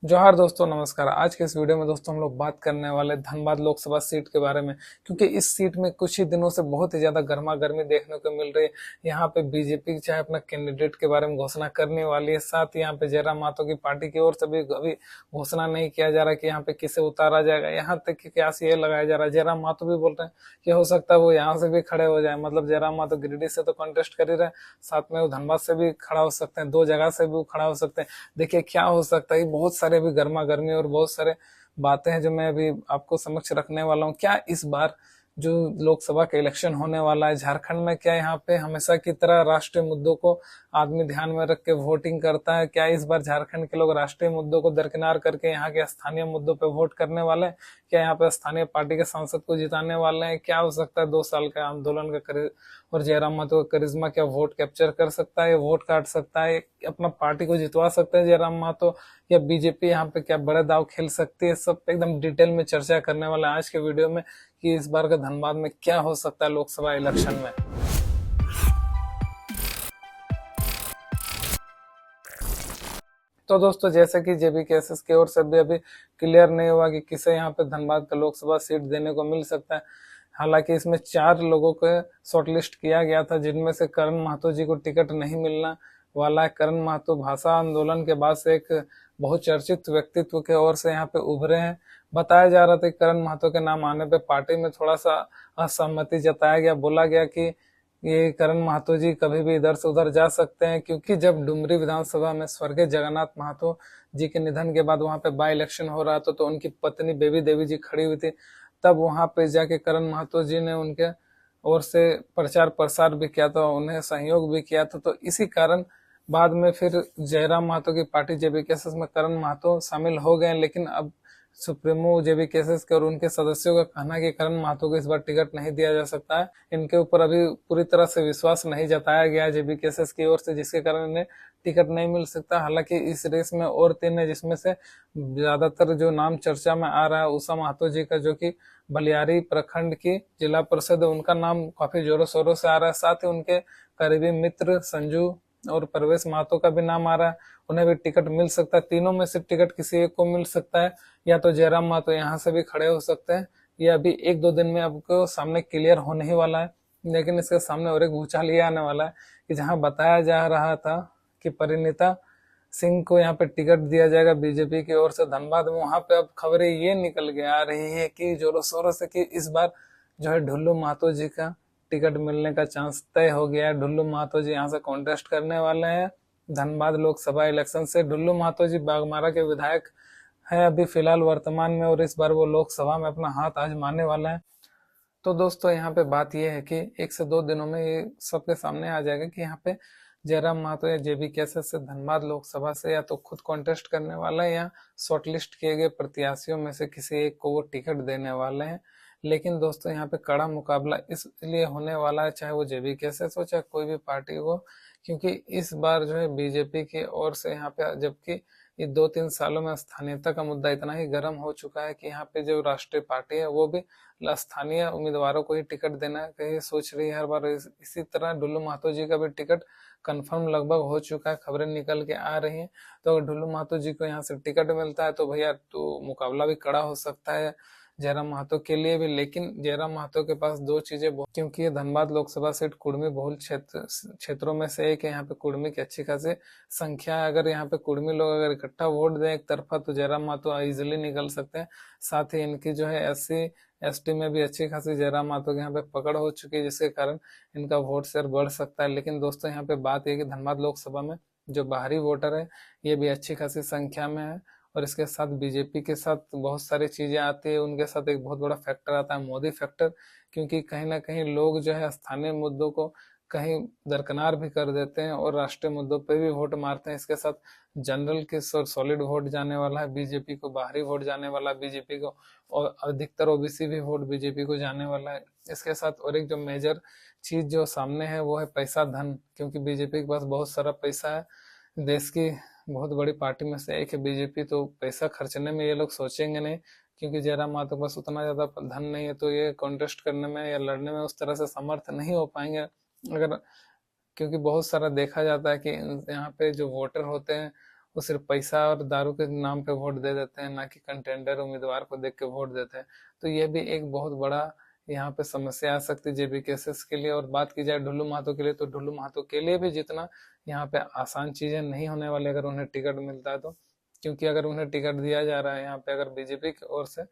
जोहार दोस्तों, नमस्कार। आज के इस वीडियो में दोस्तों हम लोग बात करने वाले धनबाद लोकसभा सीट के बारे में, क्योंकि इस सीट में कुछ ही दिनों से बहुत ही ज्यादा गर्मा गर्मी देखने को मिल रही है। यहाँ पे बीजेपी चाहे अपना कैंडिडेट के बारे में घोषणा करने वाली है, साथ ही यहाँ पे जयराम महतो की पार्टी की ओर से भी अभी घोषणा नहीं किया जा रहा कि यहाँ पे किसे उतारा जाएगा। यहाँ तक कि कयास ये लगाया जा रहा है, जयराम महतो भी बोल रहे हैं कि हो सकता है वो यहाँ से भी खड़े हो जाए। मतलब जयराम महतो गिरिडीह से तो कंटेस्ट कर ही रहे, साथ में वो धनबाद से भी खड़ा हो सकते हैं, दो जगह से भी वो खड़ा हो सकते हैं। देखिए क्या हो सकता है, बहुत सारे अभी गर्मा गर्मी और बहुत सारे बातें हैं जो मैं अभी आपको समक्ष रखने वाला हूँ। क्या इस बार जो लोकसभा का इलेक्शन होने वाला है झारखंड में, क्या यहाँ पे हमेशा की तरह राष्ट्रीय मुद्दों को आदमी ध्यान में रख के वोटिंग करता है? क्या इस बार झारखंड के लोग राष्ट्रीय मुद्दों को दरकिनार करके यहाँ के स्थानीय मुद्दों पे वोट करने वाले हैं? क्या यहाँ पे स्थानीय पार्टी के सांसद को जिताने वाले हैं? क्या हो सकता है 2 साल का आंदोलन का और जयराम महतो का करिश्मा क्या वोट कैप्चर कर सकता है, वोट काट सकता है, अपना पार्टी को जितवा सकते हैं जयराम महतो, या बीजेपी यहाँ पे क्या बड़े दाव खेल सकती है? सब पे एकदम डिटेल में चर्चा करने वाला है आज के वीडियो में कि इस बार का धनबाद में क्या हो सकता है लोकसभा इलेक्शन में। तो दोस्तों, जैसे कि जेबी केसेस की ओर से भी अभी क्लियर नहीं हुआ कि किसे यहाँ पे धनबाद का लोकसभा सीट देने को मिल सकता है। हालांकि इसमें 4 लोगों को शॉर्टलिस्ट किया गया था, जिनमें से करण महतो जी को टिकट नहीं मिलना वाला है। करण महतो भाषा आंदोलन के बाद से एक बहुचर्चित व्यक्तित्व के ओर से यहाँ पे उभरे हैं। बताया जा रहा था कि करण महतो के नाम आने पे पार्टी में थोड़ा सा असहमति जताया गया, बोला गया कि ये करण महतो जी कभी भी इधर से उधर जा सकते हैं, क्योंकि जब डुमरी विधानसभा में स्वर्गीय जगन्नाथ महतो जी के निधन के बाद वहां पे बाई इलेक्शन हो रहा था, तो उनकी पत्नी बेबी देवी जी खड़ी हुई थी। तब वहां पे जाके करण महतो जी ने उनके ओर से प्रचार प्रसार भी किया था, उन्हें सहयोग भी किया था। तो इसी कारण बाद में फिर जयराम महतो की पार्टी जेबी केसेस में करण महतो शामिल हो गए। लेकिन अब सुप्रीमो जेबी केसेस के और उनके सदस्यों का कहना है कि करण महतो को इस बार टिकट नहीं दिया जा सकता है। इनके ऊपर अभी पूरी तरह से विश्वास नहीं जताया गया है जेबी केसेस की ओर से, जिसके कारण इन्हें टिकट नहीं मिल सकता। हालांकि इस रेस में और 3 है, जिसमें से ज्यादातर जो नाम चर्चा में आ रहा है उषा महतो जी का, जो कि बलियारी प्रखंड की जिला परिषद है, उनका नाम काफी जोरों शोरों से आ रहा है। साथ ही उनके करीबी मित्र संजू और प्रवेश महतो का भी नाम आ रहा है, उन्हें भी टिकट मिल सकता है। तीनों में से टिकट किसी एक को मिल सकता है, या तो जयराम महतो यहाँ से भी खड़े हो सकते हैं। ये अभी 1-2 दिन में आपको सामने क्लियर होने ही वाला है। लेकिन इसके सामने और एक भूचाल ये आने वाला है कि जहां बताया जा रहा था कि परिणीता सिंह को यहाँ पे टिकट दिया जाएगा बीजेपी की ओर से धनबाद में, वहां पे अब खबरें ये निकल के आ रही है कि जोरों शोरों से कि इस बार जो है ढुल्लू महतो जी का टिकट मिलने का चांस तय हो गया है। ढुल्लू महतो जी यहाँ से कॉन्टेस्ट करने वाले हैं धनबाद लोकसभा इलेक्शन से। ढुल्लू महतो जी बाघमारा के विधायक है अभी फिलहाल वर्तमान में, और इस बार वो लोकसभा में अपना हाथ आजमाने वाला है। तो दोस्तों, यहाँ पे बात यह है कि 1 से 2 दिनों में ये सबके सामने आ जाएगा कि यहाँ पे जयराम महतो या जेबी केसेस से धनबाद लोकसभा से या तो खुद कॉन्टेस्ट करने वाला है, या शॉर्टलिस्ट किए गए प्रत्याशियों में से किसी एक को वो टिकट देने वाले हैं। लेकिन दोस्तों, यहाँ पे कड़ा मुकाबला इसलिए होने वाला है, चाहे वो जेबी केसेस हो चाहे कोई भी पार्टी हो, क्योंकि इस बार जो है बीजेपी की ओर से यहाँ पे, जबकि ये 2-3 सालों में स्थानीयता का मुद्दा इतना ही गर्म हो चुका है कि यहाँ पे जो राष्ट्रीय पार्टी है वो भी स्थानीय उम्मीदवारों को ही टिकट देना कहीं सोच रही है हर बार। इसी तरह ढुल्लू महतो जी का भी टिकट कंफर्म लगभग हो चुका है, खबरें निकल के आ रही हैं। तो अगर ढुल्लू महतो जी को यहाँ से टिकट मिलता है तो भैया तो मुकाबला भी कड़ा हो सकता है जयराम महतो के लिए भी। लेकिन जयराम महतो के पास 2 चीजें क्योंकि ये धनबाद लोकसभा सीट कुर्मी बहुल क्षेत्रों में से एक है, यहाँ पे कुर्मी की अच्छी खासी संख्या है। अगर यहाँ पे कुर्मी लोग अगर इकट्ठा वोट दें एक तरफा तो जयराम महतो इजिली निकल सकते हैं। साथ ही इनकी जो है SC ST में भी अच्छी खासी जयराम महतो के यहाँ पे पकड़ हो चुकी है, जिसके कारण इनका वोट शेयर बढ़ सकता है। लेकिन दोस्तों, यहाँ पे बात यह कि धनबाद लोकसभा में जो बाहरी वोटर है ये भी अच्छी खासी संख्या में है, और इसके साथ बीजेपी के साथ बहुत सारी चीजें आती है। उनके साथ एक बहुत बड़ा फैक्टर आता है मोदी फैक्टर, क्योंकि कहीं ना कहीं लोग जो है स्थानीय मुद्दों को कहीं दरकिनार भी कर देते हैं और राष्ट्रीय मुद्दों पे भी वोट मारते हैं। इसके साथ जनरल के सॉलिड वोट जाने वाला है बीजेपी को, बाहरी वोट जाने वाला है बीजेपी को, और अधिकतर OBC भी वोट बीजेपी को जाने वाला है। इसके साथ और एक जो मेजर चीज जो सामने है वो है पैसा धन, क्योंकि बीजेपी के पास बहुत सारा पैसा है। देश की बहुत बड़ी पार्टी में से एक है बीजेपी, तो पैसा खर्चने में ये लोग सोचेंगे नहीं, क्योंकि जयराम महतो के पास उतना ज्यादा धन नहीं है, तो ये कॉन्टेस्ट करने में या लड़ने में उस तरह से समर्थ नहीं हो पाएंगे। अगर क्योंकि बहुत सारा देखा जाता है कि यहाँ पे जो वोटर होते हैं वो सिर्फ पैसा और दारू के नाम पे वोट दे देते हैं, ना कि कंटेंडर उम्मीदवार को देख के वोट देते हैं। तो ये भी एक बहुत बड़ा यहाँ पे समस्या आ सकती है जेबीकेएसएस के लिए। और बात की जाए ढुल्लू महतो के लिए, तो ढुल्लू महतो के लिए भी जितना यहाँ पे आसान चीजें नहीं होने वाली अगर उन्हें टिकट मिलता है तो। क्योंकि अगर उन्हें टिकट दिया जा रहा है यहाँ पे अगर बीजेपी की ओर से,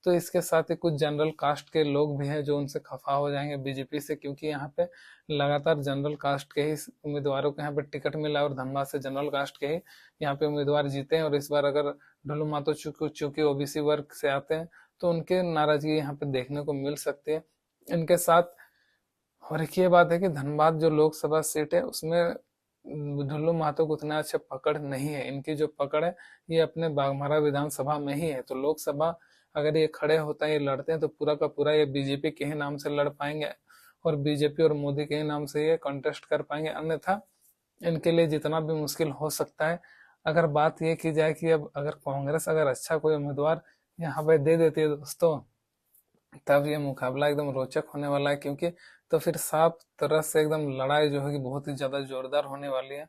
तो इसके साथ ही कुछ जनरल कास्ट के लोग भी हैं जो उनसे खफा हो जाएंगे बीजेपी से, क्योंकि यहाँ पे लगातार जनरल कास्ट के ही उम्मीदवारों को यहाँ पे टिकट मिला और धनबाद से जनरल कास्ट के ही यहाँ पे उम्मीदवार जीते हैं। और इस बार अगर ढुल्लू महतो चूंकि ओबीसी वर्ग से आते हैं तो उनके नाराजगी यहाँ पे देखने को मिल सकती है इनके साथ। और एक ये बात है कि धनबाद जो लोकसभा सीट है उसमें ढुल्लू महतो को उतना अच्छा पकड़ नहीं है। इनकी जो पकड़ है ये अपने बाघमारा विधानसभा में ही है। तो लोकसभा अगर ये खड़े होता है, ये लड़ते हैं, तो पूरा का पूरा ये बीजेपी के ही नाम से लड़ पाएंगे और बीजेपी और मोदी के ही नाम से ये कॉन्टेस्ट कर पाएंगे। अन्यथा इनके लिए जितना भी मुश्किल हो सकता है। अगर बात ये की जाए कि अब अगर कांग्रेस अगर अच्छा कोई उम्मीदवार यहाँ पे दे देती है दोस्तों, तब ये मुकाबला एकदम रोचक होने वाला है। क्योंकि तो फिर साफ तरह से एकदम लड़ाई जो है कि बहुत ही ज्यादा जोरदार होने वाली है।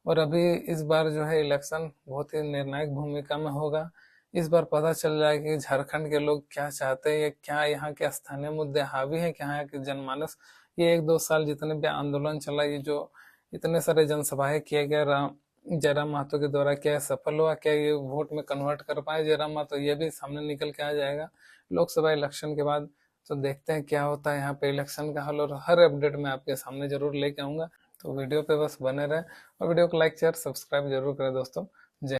और अभी इस बार जो है इलेक्शन बहुत ही निर्णायक भूमिका में होगा। इस बार पता चल जाएगा कि झारखंड के लोग क्या चाहते हैं, या क्या यहाँ के स्थानीय मुद्दे हावी हैं, क्या यहाँ के जनमानस। ये 1-2 साल जितने भी आंदोलन चला, ये जो इतने सारे जनसभाएं किए गए जयराम महतो के द्वारा, क्या सफल हुआ, क्या ये वोट में कन्वर्ट कर पाए जयराम महतो, ये भी सामने निकल के आ जाएगा लोकसभा इलेक्शन के बाद। तो देखते हैं क्या होता है यहाँ पे इलेक्शन का हल, और हर अपडेट मैं आपके सामने जरूर लेके आऊंगा। तो वीडियो पे बस बने रहे और वीडियो को लाइक शेयर सब्सक्राइब जरूर करें दोस्तों।